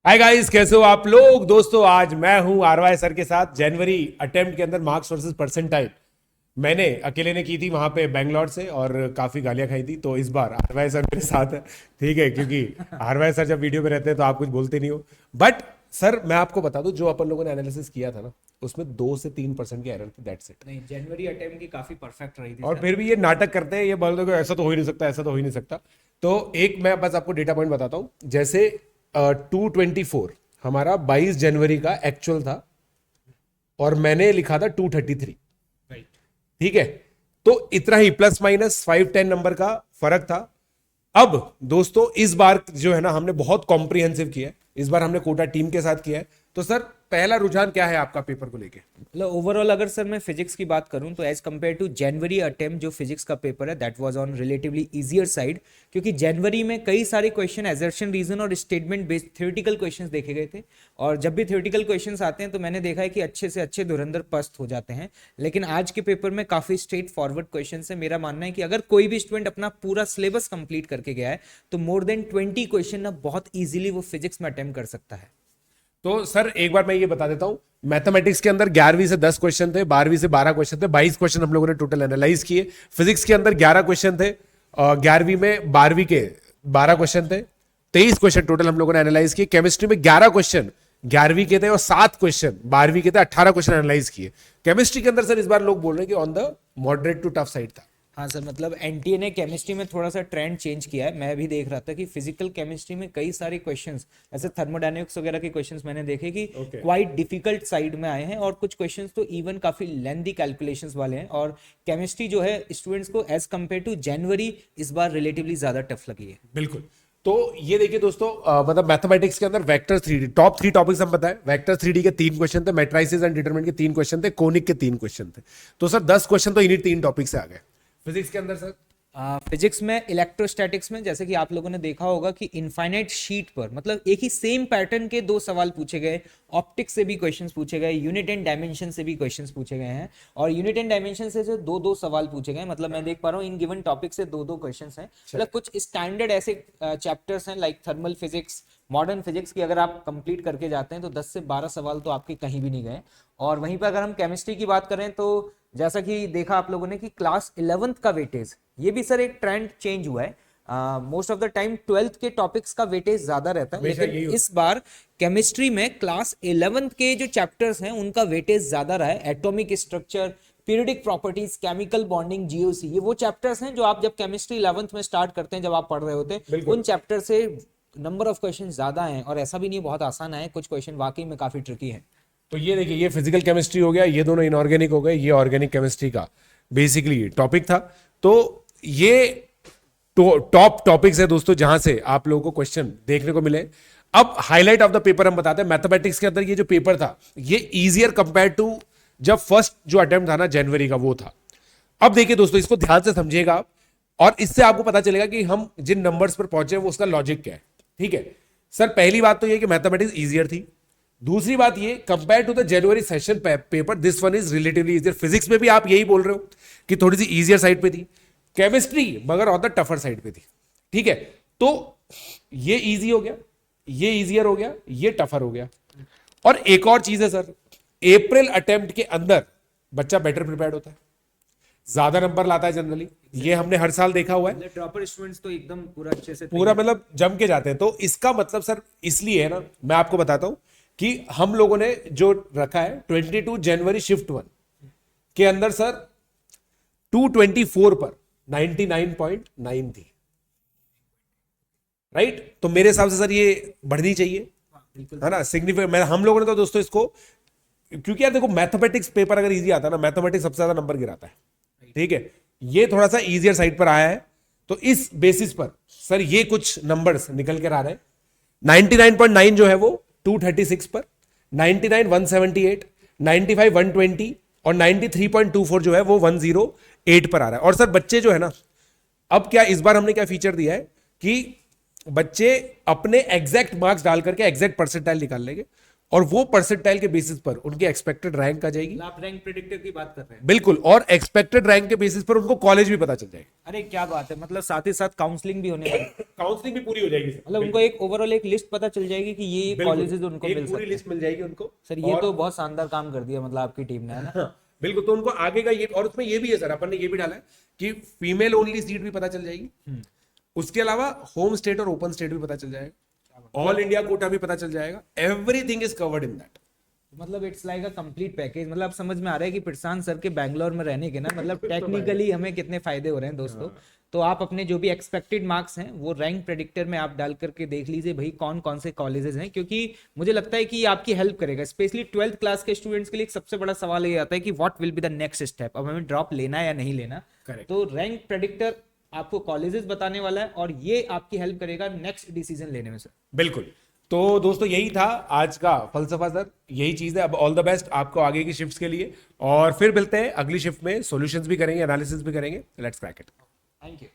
Hi guys, कैसे हो आप लोग। दोस्तों आज मैं हूं आरवाई सर के साथ। जनवरी अटेम्प्ट के अंदर मार्क्स वर्सेस परसेंटाइल मैंने अकेले ने की थी वहां पे बैंगलोर से, और काफी गालियां खाई थी। तो इस बार आरवाई सर मेरे साथ है, ठीक है, क्योंकि आरवाई सर जब वीडियो में रहते हैं तो आप कुछ बोलते नहीं हो। बट सर मैं आपको बता दूं, जो अपन लोगों ने एनालिसिस किया था ना, उसमें 2 से 3% की एरर थी, दैट्स इट। नहीं, जनवरी अटेम्प्ट की काफी परफेक्ट रही थी और सर। फिर भी ये नाटक करते हैं, ये बोल दो कि ऐसा तो हो ही नहीं सकता, ऐसा तो हो ही नहीं सकता। तो एक मैं बस आपको डेटा पॉइंट बताता हूं। जैसे 224 हमारा 22 जनवरी का एक्चुअल था, और मैंने लिखा था 233। राइट। ठीक है, तो इतना ही प्लस माइनस 5-10 नंबर का फर्क था। अब दोस्तों इस बार जो है ना, हमने बहुत कॉम्प्रिहेंसिव किया है। इस बार हमने कोटा टीम के साथ किया है। तो सर पहला रुझान क्या है आपका पेपर को लेके? मतलब ओवरऑल अगर सर मैं फिजिक्स की बात करूं तो as compared to January attempt जो फिजिक्स का पेपर है that was on relatively easier side, क्योंकि जनवरी में कई सारे क्वेश्चन एजर्शन रीजन और स्टेटमेंट बेस्ड थ्योरेटिकल क्वेश्चंस देखे गए थे। और जब भी थ्योरेटिकल क्वेश्चंस आते हैं तो मैंने देखा है कि अच्छे से अच्छे धुरंधर पस्त हो जाते हैं। लेकिन आज के पेपर में काफी स्ट्रेट फॉरवर्ड क्वेश्चन है। मेरा मानना है कि अगर कोई भी स्टूडेंट अपना पूरा सिलेबस कंप्लीट करके गया है तो मोर देन 20 क्वेश्चन ना बहुत इजीली वो फिजिक्स में अटेम्प्ट कर सकता है। तो सर एक बार मैं ये बता देता हूं, मैथमेटिक्स के अंदर 11वीं से 10 क्वेश्चन थे, 12वीं से 12 क्वेश्चन थे, 22 क्वेश्चन हम लोगों ने टोटल एनालाइज किए। फिजिक्स के अंदर 11 क्वेश्चन थे, 11वीं में 12वीं के 12 क्वेश्चन थे, 23 क्वेश्चन टोटल हम लोगों ने एनालाइज किए। केमिस्ट्री में 11 क्वेश्चन 11वीं के थे, और 7 क्वेश्चन 12वीं के थे, 18 क्वेश्चन एनालाइज किए। केमिस्ट्री के अंदर सर इस बार लोग बोल रहे हैं कि on the moderate to tough side था। हाँ सर, मतलब एनटीए ने केमिस्ट्री में थोड़ा सा ट्रेंड चेंज किया है। मैं भी देख रहा था कि फिजिकल केमिस्ट्री में कई सारे क्वेश्चंस ऐसे थर्मोडायनेमिक्स वगैरह के क्वेश्चंस मैंने देखे कि Okay. क्वाइट डिफिकल्ट साइड में आए हैं, और कुछ क्वेश्चंस तो इवन काफी लेंथी कैलकुलेशंस वाले हैं। और केमिस्ट्री जो है स्टूडेंट्स को एज कम्पेयर टू जनवरी इस बार रिलेटिवली ज्यादा टफ लगी है। बिल्कुल। तो ये देखिए दोस्तों, मतलब मैथमेटिक्स के अंदर वेक्टर 3D टॉप 3 टॉपिक्स हम बताएं। वेक्टर 3D के 3 क्वेश्चन थे, मैट्रिसेस एंड डिटरमिनेंट के 3 क्वेश्चन थे, कोनिक के 3 क्वेश्चन थे। तो सर 10 क्वेश्चन तो इन्हीं 3 टॉपिक से आ गए। फिजिक्स के अंदर सर फिजिक्स में इलेक्ट्रोस्टैटिक्स में जैसे कि आप लोगों ने देखा होगा कि इनफाइनाइट शीट पर मतलब एक ही सेम पैटर्न के 2 सवाल पूछे गए। ऑप्टिक्स से भी क्वेश्चंस पूछे गए, यूनिट एंड डायमेंशन से भी क्वेश्चंस पूछे गए हैं। और यूनिट एंड डायमेंशन से जो 2-2 सवाल पूछे गए, मतलब मैं देख पा रहा हूँ इन गिवन टॉपिक से 2-2 क्वेश्चंस हैं। मतलब कुछ स्टैंडर्ड ऐसे चैप्टर्स हैं like thermal physics, modern physics की अगर आप कंप्लीट करके जाते हैं तो 10 से 12 सवाल तो आपके कहीं भी नहीं गए। और वहीं पर अगर हम केमिस्ट्री की बात करें तो जैसा कि देखा आप लोगों ने कि क्लास 11th का वेटेज, ये भी सर एक ट्रेंड चेंज हुआ है। Most of the time 12th के टॉपिक्स का वेटेज ज्यादा रहता है, हमेशा लेकिन यही होता इस बार केमिस्ट्री में क्लास 11th के जो चैप्टर्स हैं उनका वेटेज ज्यादा रहा है। Atomic structure, periodic properties, chemical bonding, GOC, ये वो चैप्टर्स हैं जो आप जब केमिस्ट्री 11th में स्टार्ट करते हैं, जब आप पढ़ रहे होते हैं, बिल्कुल। उन चैप्टर से नंबर ऑफ क्वेश्चन ज्यादा हैं। और ऐसा भी नहीं बहुत आसान है, कुछ क्वेश्चन वाकई में काफी ट्रिकी है। तो ये देखिए, ये फिजिकल केमिस्ट्री हो गया, ये दोनों इनऑर्गेनिक हो गए, ये ऑर्गेनिक केमिस्ट्री का बेसिकली टॉपिक था। तो ये टॉप टॉपिक्स है दोस्तों, जहां से आप लोगों को क्वेश्चन देखने को मिले। अब हाईलाइट ऑफ द पेपर हम बताते हैं। मैथमेटिक्स के अंदर ये जो पेपर था, ये इजियर कंपेयर टू जब फर्स्ट जो अटेम्प्ट था ना जनवरी का, वो था। अब देखिए दोस्तों, इसको ध्यान से समझिएगा आप, और इससे आपको पता चलेगा कि हम जिन नंबर्स पर पहुंचे वो उसका लॉजिक क्या है। ठीक है सर, पहली बात तो ये कि मैथमेटिक्स इजियर थी। दूसरी बात ये, compared to the January session paper this one is relatively easier. Physics में भी आप यही बोल रहे हो कि थोड़ी सी इजियर साइड पे थी। केमिस्ट्री मगर ऑन द टफर साइड पे थी। ठीक है, तो ये इजी हो गया, ये इजियर हो गया, ये टफर हो गया। और एक और चीज है सर, अप्रैल अटेम्प्ट के अंदर बच्चा बेटर प्रिपेयर्ड होता है, ज्यादा नंबर लाता है जनरली। ये हमने हर साल देखा हुआ है। ड्रॉपर स्टूडेंट्स तो एकदम पूरा अच्छे से पूरा मतलब जम के जाते हैं। तो इसका मतलब सर इसलिए है ना, मैं आपको बताता हूं कि हम लोगों ने जो रखा है 22 जनवरी शिफ्ट 1 के अंदर सर 224 पर 99.9 थी। राइट, तो मेरे हिसाब से सर ये बढ़नी चाहिए, है ना, सिग्निफिकेंट। हम लोगों ने तो दोस्तों इसको, क्योंकि यार देखो मैथमेटिक्स पेपर अगर इजी आता है ना, मैथमेटिक्स सबसे ज्यादा नंबर गिराता है। ठीक है, ये थोड़ा सा इजियर साइड पर आया है, तो इस बेसिस पर सर ये कुछ नंबर्स निकल कर आ रहे हैं। 99.9 जो है वो 236 पर, 99 178, 95 120 और 93.24 जो है वो 108 पर आ रहा है। और सर बच्चे जो है ना, अब क्या इस बार हमने क्या फीचर दिया है कि बच्चे अपने एग्जैक्ट मार्क्स डाल करके एग्जैक्ट परसेंटाइल निकाल लेंगे, और वो परसेंटाइल के बेसिस पर उनकी एक्सपेक्टेड रैंक आ जाएगी। आप रैंक प्रेडिक्टर की बात कर रहे हैं। बिल्कुल, और एक्सपेक्टेड रैंक के बेसिस पर उनको कॉलेज भी पता चल जाएगा। अरे क्या बात है, मतलब साथ ही साथ काउंसलिंग भी होने वाली है। काउंसलिंग भी पूरी हो जाएगी, मतलब उनको एक ओवरऑल एक लिस्ट पता चल जाएगी कि ये कॉलेजेस उनको मिल पूरी सकते हैं। लिस्ट मिल जाएगी उनको। सर ये तो बहुत शानदार काम कर दिया मतलब आपकी टीम ने, है ना। हाँ, बिल्कुल। तो उनको आगे का ये, और उसमें ये भी है सर, अपन ने ये भी डाला है कि फीमेल ओनली सीट भी पता चल जाएगी। उसके अलावा होम स्टेट और ओपन स्टेट भी पता चल जाएगा, ऑल इंडिया कोटा भी पता चल जाएगा। Everything is covered in that. मतलब it's like a complete package. मतलब अब समझ में आ रहा है कि प्रशांत सर के बैंगलोर में रहने के ना मतलब टेक्निकली हमें कितने फायदे हो रहे हैं दोस्तों। तो आप अपने जो भी एक्सपेक्टेड मार्क्स हैं वो रैंक प्रेडिक्टर में आप डाल करके देख लीजिए भाई कौन कौन से कॉलेजेस हैं, क्योंकि मुझे लगता है कि ये आपकी हेल्प करेगा। स्पेशली 12th क्लास के स्टूडेंट्स के लिए एक सबसे बड़ा सवाल ये आता है कि what will be the next step, अब हमें ड्रॉप लेना है या नहीं लेना। Correct. तो रैंक प्रेडिक्टर आपको कॉलेजेस बताने वाला है और ये आपकी हेल्प करेगा नेक्स्ट डिसीजन लेने में सर। बिल्कुल। तो दोस्तों यही था आज का फलसफा सर, यही चीज है। अब ऑल द बेस्ट आपको आगे की शिफ्ट्स के लिए, और फिर मिलते हैं अगली शिफ्ट में, सॉल्यूशंस भी करेंगे, एनालिसिस भी करेंगे। Let's crack it. Thank you.